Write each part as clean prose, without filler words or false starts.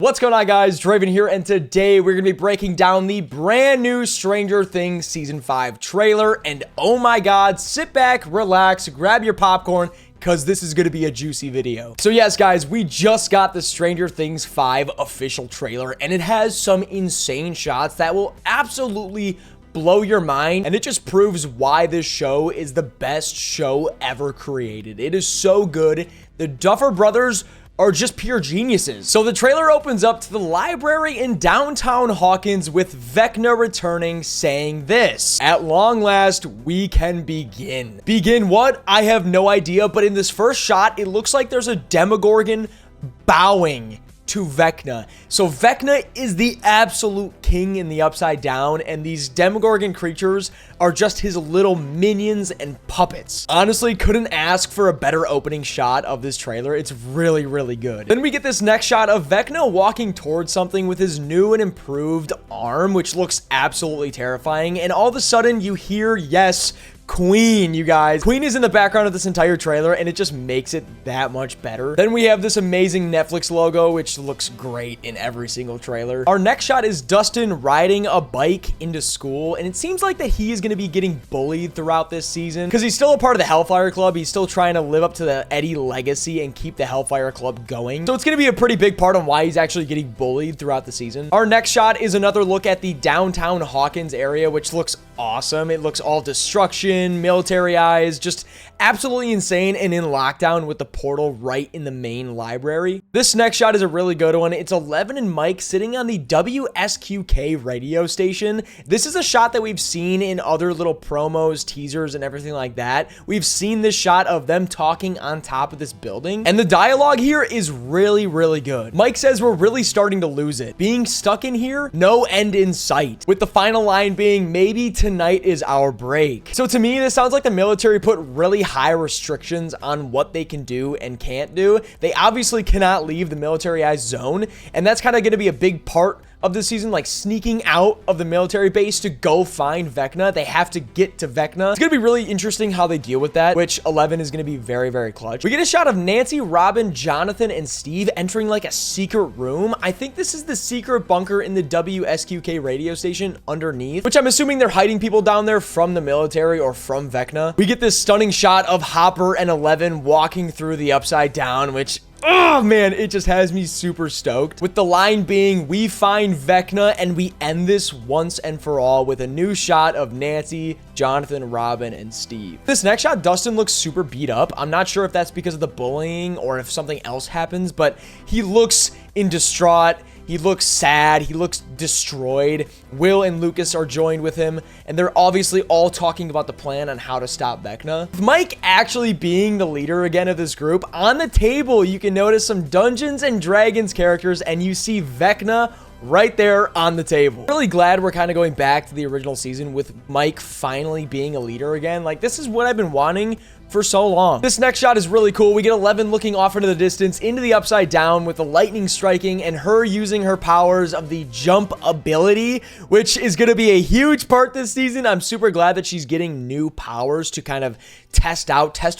What's going on, guys? Draven here, and today we're going to be breaking down the brand new Stranger Things Season 5 trailer, and oh my god, sit back, relax, grab your popcorn, because this is going to be a juicy video. So yes, guys, we just got the Stranger Things 5 official trailer, and it has some insane shots that will absolutely blow your mind, and it just proves why this show is the best show ever created. It is so good. The Duffer Brothers are just pure geniuses. So the trailer opens up to the library in downtown Hawkins with Vecna returning, saying this: "At long last, we can begin." Begin what? I have no idea, but in this first shot, it looks like there's a Demogorgon bowing to Vecna. So Vecna is the absolute king in the Upside Down, and these Demogorgon creatures are just his little minions and puppets. Honestly, couldn't ask for a better opening shot of this trailer. It's really, really good. Then we get this next shot of Vecna walking towards something with his new and improved arm, which looks absolutely terrifying. And all of a sudden you hear, yes, Queen, you guys. Queen is in the background of this entire trailer, and it just makes it that much better. Then we have this amazing Netflix logo, which looks great in every single trailer. Our next shot is Dustin riding a bike into school, and it seems like that he is going to be getting bullied throughout this season because he's still a part of the Hellfire Club. He's still trying to live up to the Eddie legacy and keep the Hellfire Club going. So it's going to be a pretty big part on why he's actually getting bullied throughout the season. Our next shot is another look at the downtown Hawkins area, which looks awesome. It looks all destruction, military eyes, just absolutely insane, and in lockdown with the portal right in the main library. This next shot is a really good one. It's Eleven and Mike sitting on the WSQK radio station. This is a shot that we've seen in other little promos, teasers, and everything like that. We've seen this shot of them talking on top of this building, and the dialogue here is really, really good. Mike says we're really starting to lose it. Being stuck in here, no end in sight, with the final line being, maybe tonight is our break. So to me, this sounds like the military put really high restrictions on what they can do and can't do. They obviously cannot leave the militarized zone, and that's kind of going to be a big part of the season, like sneaking out of the military base to go find Vecna. They have to get to Vecna. It's gonna be really interesting how they deal with that, which 11 is gonna be very, very clutch. We get a shot of Nancy, Robin, Jonathan, and Steve entering like a secret room. I think this is the secret bunker in the WSQK radio station underneath, which I'm assuming they're hiding people down there from the military or from Vecna. We get this stunning shot of Hopper and 11 walking through the Upside Down, which, oh man, it just has me super stoked. With the line being, we find Vecna and we end this once and for all, with a new shot of Nancy, Jonathan, Robin, and Steve. This next shot, Dustin looks super beat up. I'm not sure if that's because of the bullying or if something else happens, but he looks in distraught. He looks sad. He looks destroyed. Will and Lucas are joined with him, and they're obviously all talking about the plan on how to stop Vecna. With Mike actually being the leader again of this group, on the table, you can notice some Dungeons and Dragons characters, and you see Vecna right there on the table. Really glad we're kind of going back to the original season with Mike finally being a leader again. Like, this is what I've been wanting for so long. This next shot is really cool. We get 11 looking off into the distance into the Upside Down with the lightning striking and her using her powers of the jump ability, which is going to be a huge part this season. I'm super glad that she's getting new powers to kind of test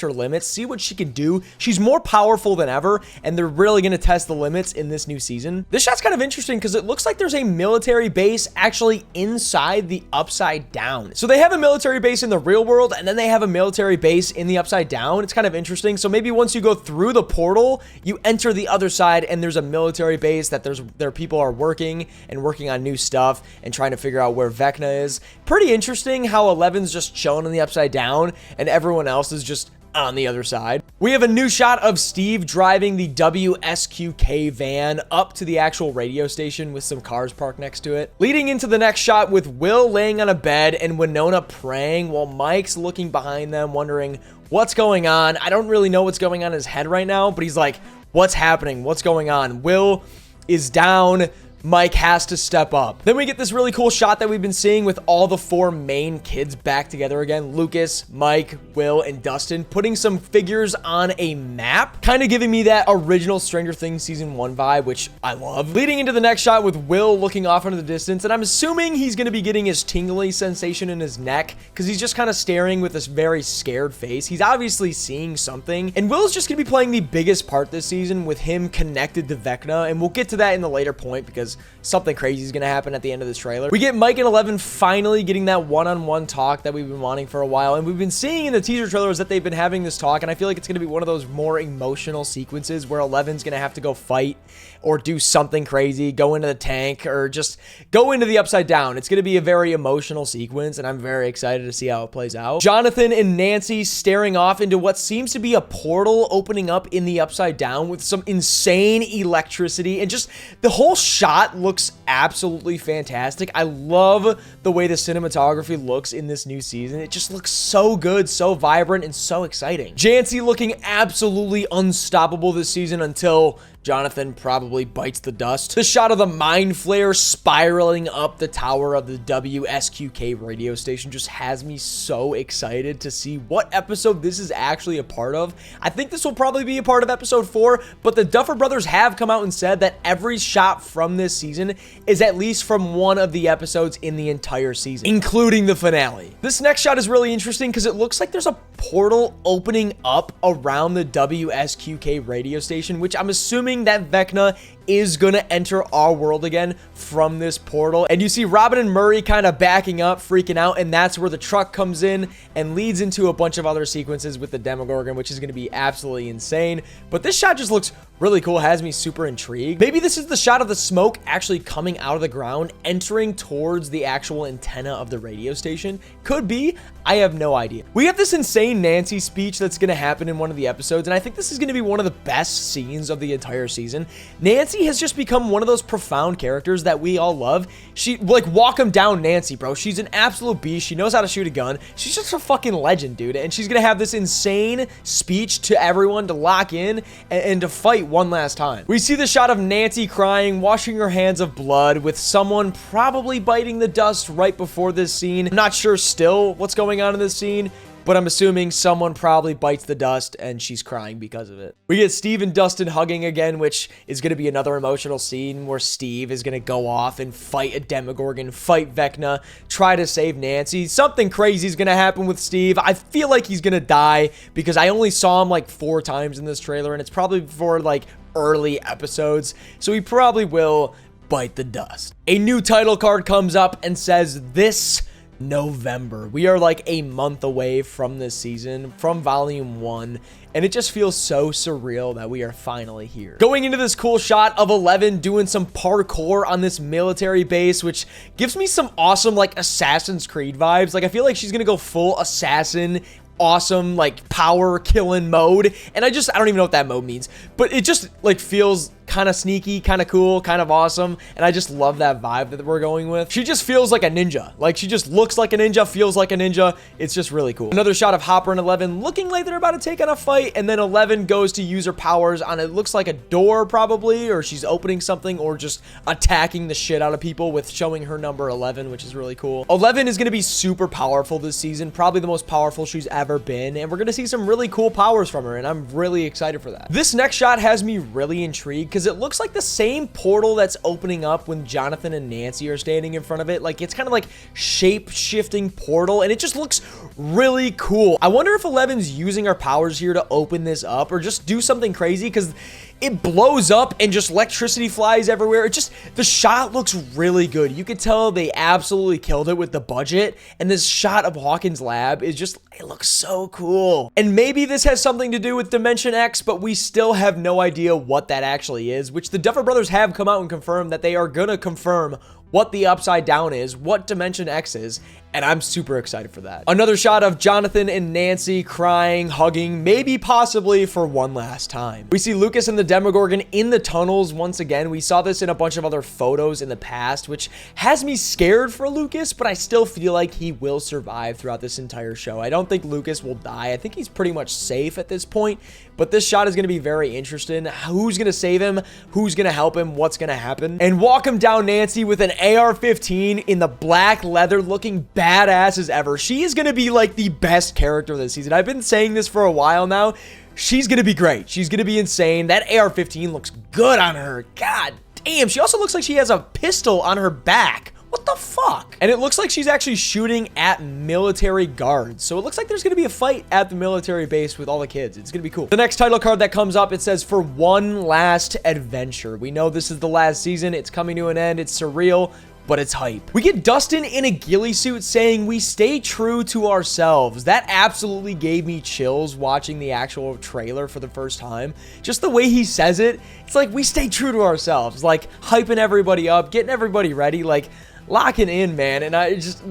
her limits, see what she can do. She's more powerful than ever, and they're really going to test the limits in this new season. This shot's kind of interesting because it looks like there's a military base actually inside the Upside Down. So they have a military base in the real world, and then they have a military base in the Upside Down. It's kind of interesting. So maybe once you go through the portal, you enter the other side, and there's a military base that their people are working on new stuff and trying to figure out where Vecna is. Pretty interesting how 11's just chilling in the Upside Down and everyone else is just on the other side. We have a new shot of Steve driving the WSQK van up to the actual radio station with some cars parked next to it. Leading into the next shot with Will laying on a bed and Winona praying while Mike's looking behind them wondering what's going on. I don't really know what's going on in his head right now, but he's like, what's happening? What's going on? Will is down. Mike has to step up. Then we get this really cool shot that we've been seeing with all the 4 main kids back together again. Lucas, Mike, Will, and Dustin putting some figures on a map, kind of giving me that original Stranger Things season 1 vibe, which I love. Leading into the next shot with Will looking off into the distance, and I'm assuming he's going to be getting his tingly sensation in his neck because he's just kind of staring with this very scared face. He's obviously seeing something, and Will's just going to be playing the biggest part this season with him connected to Vecna, and we'll get to that in the later point because something crazy is going to happen at the end of this trailer. We get Mike and 11 finally getting that one-on-one talk that we've been wanting for a while, and we've been seeing in the teaser trailers that they've been having this talk, and I feel like it's going to be one of those more emotional sequences where 11's going to have to go fight or do something crazy, go into the tank, or just go into the Upside Down. It's going to be a very emotional sequence, and I'm very excited to see how it plays out. Jonathan and Nancy staring off into what seems to be a portal opening up in the Upside Down with some insane electricity, and just the whole shot looks absolutely fantastic. I love the way the cinematography looks in this new season. It just looks so good, so vibrant, and so exciting. Jancy looking absolutely unstoppable this season until Jonathan probably bites the dust. The shot of the mind flare spiraling up the tower of the WSQK radio station just has me so excited to see what episode this is actually a part of. I think this will probably be a part of episode 4, but the Duffer Brothers have come out and said that every shot from this season is at least from one of the episodes in the entire season, including the finale. This next shot is really interesting because it looks like there's a portal opening up around the WSQK radio station, which I'm assuming that Vecna is gonna enter our world again from this portal. And you see Robin and Murray kind of backing up, freaking out, and that's where the truck comes in and leads into a bunch of other sequences with the Demogorgon, which is gonna be absolutely insane. But this shot just looks really cool, has me super intrigued. Maybe this is the shot of the smoke actually coming out of the ground, entering towards the actual antenna of the radio station. Could be, I have no idea. We have this insane Nancy speech that's gonna happen in one of the episodes, and I think this is gonna be one of the best scenes of the entire season. Nancy has just become one of those profound characters that we all love. She, like, walk him down Nancy, bro. She's an absolute beast. She knows how to shoot a gun. She's just a fucking legend, dude. And she's gonna have this insane speech to everyone to lock in and to fight one last time. We see the shot of Nancy crying, washing her hands of blood, with someone probably biting the dust right before this scene. I'm not sure still what's going on in this scene, but I'm assuming someone probably bites the dust and she's crying because of it. We get Steve and Dustin hugging again, which is going to be another emotional scene where Steve is going to go off and fight a Demogorgon, fight Vecna, try to save Nancy. Something crazy is going to happen with Steve. I feel like he's going to die because I only saw him like 4 times in this trailer, and it's probably for like early episodes, so he probably will bite the dust. A new title card comes up and says this November. We are like a month away from this season, from volume 1, and it just feels so surreal that we are finally here. Going into this cool shot of 11 doing some parkour on this military base, which gives me some awesome like Assassin's Creed vibes. Like, I feel like she's gonna go full assassin, awesome like power killing mode, and I don't even know what that mode means, but it just like feels kind of sneaky, kind of cool, kind of awesome, and I just love that vibe that we're going with. She just feels like a ninja. Like, she just looks like a ninja, feels like a ninja. It's just really cool. Another shot of Hopper and 11 looking like they're about to take on a fight, and then 11 goes to use her powers on, it looks like a door probably, or she's opening something, or just attacking the shit out of people with showing her number 11, which is really cool. 11 is going to be super powerful this season, probably the most powerful she's ever been, and we're going to see some really cool powers from her, and I'm really excited for that. This next shot has me really intrigued because it looks like the same portal that's opening up when Jonathan and Nancy are standing in front of it. Like, it's kind of like shape-shifting portal, and it just looks really cool. I wonder if 11's using her powers here to open this up or just do something crazy, because it blows up and just electricity flies everywhere. It just, the shot looks really good. You could tell they absolutely killed it with the budget, and this shot of Hawkins' lab is just, it looks so cool. And maybe this has something to do with Dimension X, but we still have no idea what that actually is, which the Duffer Brothers have come out and confirmed that they are gonna confirm what the Upside Down is, what Dimension X is, and I'm super excited for that. Another shot of Jonathan and Nancy crying, hugging, maybe possibly for one last time. We see Lucas and the Demogorgon in the tunnels once again. We saw this in a bunch of other photos in the past, which has me scared for Lucas, but I still feel like he will survive throughout this entire show. I don't think Lucas will die. I think he's pretty much safe at this point, but this shot is going to be very interesting. Who's going to save him? Who's going to help him? What's going to happen? And walk him down Nancy with an AR-15 in the black leather, looking badass as ever. She is going to be like the best character this season. I've been saying this for a while now. She's going to be great. She's going to be insane. That AR-15 looks good on her. God damn. She also looks like she has a pistol on her back. What the fuck? And it looks like she's actually shooting at military guards. So it looks like there's going to be a fight at the military base with all the kids. It's going to be cool. The next title card that comes up, it says for one last adventure. We know this is the last season. It's coming to an end. It's surreal, but it's hype. We get Dustin in a ghillie suit saying we stay true to ourselves. That absolutely gave me chills watching the actual trailer for the first time. Just the way he says it, it's like we stay true to ourselves, like hyping everybody up, getting everybody ready, like locking in, man. And I just,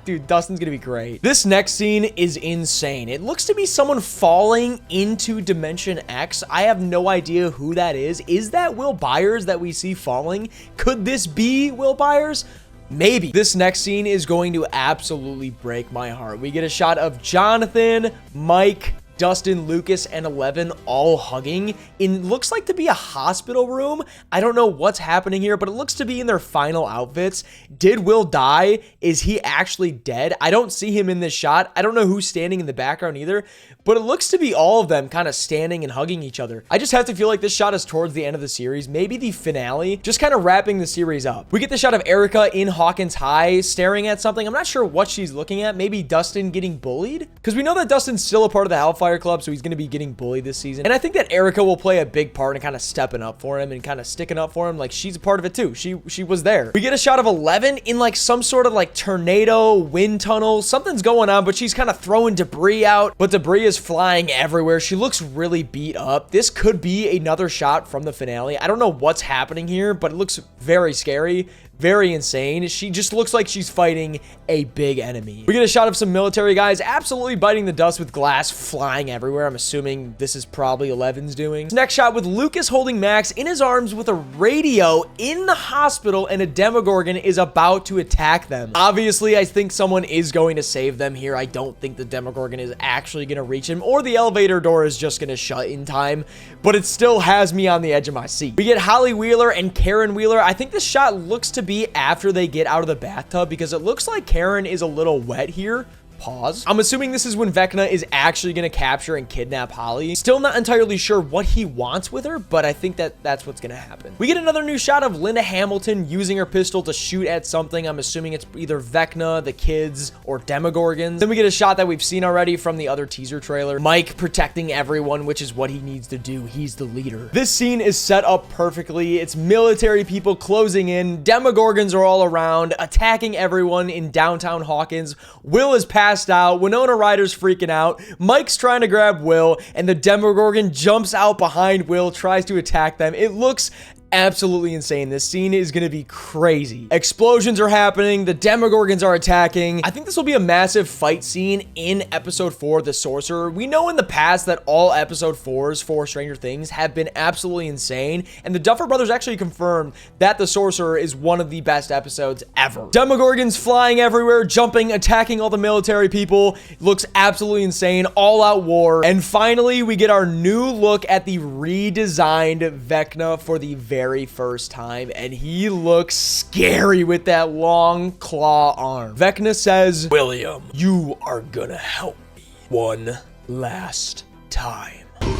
dude, Dustin's gonna be great. This next scene is insane. It looks to be someone falling into Dimension X. I have no idea who that is. Is that Will Byers that we see falling? Could this be Will Byers? Maybe. This next scene is going to absolutely break my heart. We get a shot of Jonathan, Mike, Dustin, Lucas, and Eleven all hugging in looks like to be a hospital room. I don't know what's happening here, but it looks to be in their final outfits. Did Will die? Is he actually dead? I don't see him in this shot. I don't know who's standing in the background either, but it looks to be all of them kind of standing and hugging each other. I just have to feel like this shot is towards the end of the series, maybe the finale, just kind of wrapping the series up. We get the shot of Erica in Hawkins High staring at something. I'm not sure what she's looking at. Maybe Dustin getting bullied? Because we know that Dustin's still a part of the Hellfire Club, so he's going to be getting bullied this season. And I think that Erica will play a big part in kind of stepping up for him and kind of sticking up for him. Like, she's a part of it too. She was there. We get a shot of Eleven in like some sort of like tornado wind tunnel. Something's going on, but she's kind of throwing debris out, but debris is flying everywhere. She looks really beat up. This could be another shot from the finale. I don't know what's happening here, but it looks very scary. Very insane. She just looks like she's fighting a big enemy. We get a shot of some military guys absolutely biting the dust with glass flying everywhere. I'm assuming this is probably Eleven's doing. Next shot with Lucas holding Max in his arms with a radio in the hospital, and a Demogorgon is about to attack them. Obviously, I think someone is going to save them here. I don't think the Demogorgon is actually going to reach him, or the elevator door is just going to shut in time, but it still has me on the edge of my seat. We get Holly Wheeler and Karen Wheeler. I think this shot looks to be after they get out of the bathtub, because it looks like Karen is a little wet here. Pause. I'm assuming this is when Vecna is actually going to capture and kidnap Holly. Still not entirely sure what he wants with her, but I think that that's what's going to happen. We get another new shot of Linda Hamilton using her pistol to shoot at something. I'm assuming it's either Vecna, the kids, or Demogorgons. Then we get a shot that we've seen already from the other teaser trailer. Mike protecting everyone, which is what he needs to do. He's the leader. This scene is set up perfectly. It's military people closing in. Demogorgons are all around, attacking everyone in downtown Hawkins. Will is passed out. Winona Ryder's freaking out. Mike's trying to grab Will, and the Demogorgon jumps out behind Will, tries to attack them. It looks absolutely insane. This scene is going to be crazy. Explosions are happening. The Demogorgons are attacking. I think this will be a massive fight scene in episode 4, The Sorcerer. We know in the past that all episode 4s for Stranger Things have been absolutely insane, and the Duffer Brothers actually confirmed that The Sorcerer is one of the best episodes ever. Demogorgons flying everywhere, jumping, attacking all the military people. It looks absolutely insane. All out war. And finally, we get our new look at the redesigned Vecna for the very first time, and he looks scary with that long claw arm. Vecna says, "William, you are gonna help me one last time." William,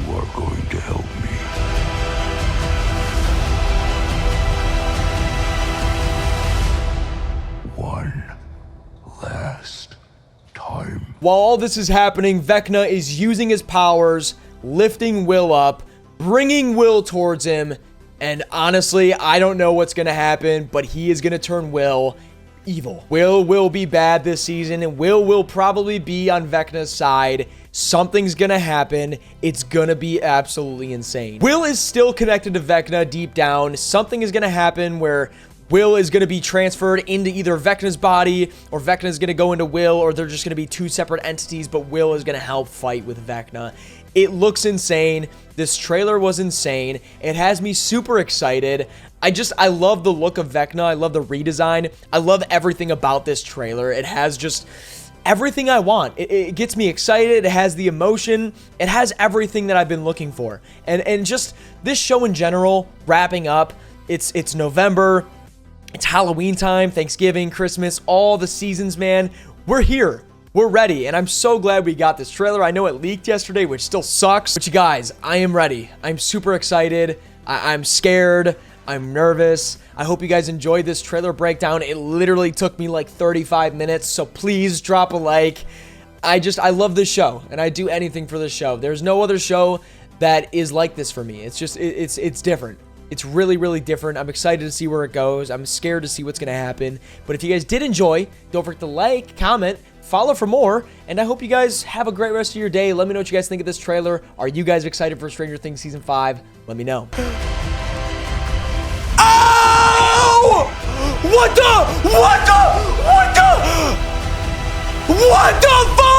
you are going to help me. One last time. While all this is happening, Vecna is using his powers, lifting Will up, bringing Will towards him, and honestly, I don't know what's gonna happen, but he is gonna turn Will evil. Will be bad this season, and Will probably be on Vecna's side. Something's gonna happen. It's gonna be absolutely insane. Will is still connected to Vecna deep down. Something is gonna happen where Will is going to be transferred into either Vecna's body, or Vecna is going to go into Will, or they're just going to be two separate entities, but Will is going to help fight with Vecna. It looks insane. This trailer was insane. It has me super excited. I love the look of Vecna. I love the redesign. I love everything about this trailer. It has just everything I want. It gets me excited. It has the emotion. It has everything that I've been looking for. And just this show in general, wrapping up, it's November. It's Halloween time, Thanksgiving, Christmas, all the seasons, man. We're here. We're ready, and I'm so glad we got this trailer. I know it leaked yesterday, which still sucks. But you guys, I am ready. I'm super excited. I'm scared. I'm nervous. I hope you guys enjoyed this trailer breakdown. It literally took me like 35 minutes, so please drop a like. I love this show, and I do anything for this show. There's no other show that is like this for me. It's just, it's different. It's really, really different. I'm excited to see where it goes. I'm scared to see what's going to happen. But if you guys did enjoy, don't forget to like, comment, follow for more. And I hope you guys have a great rest of your day. Let me know what you guys think of this trailer. Are you guys excited for Stranger Things Season 5? Let me know. Oh! What the fuck?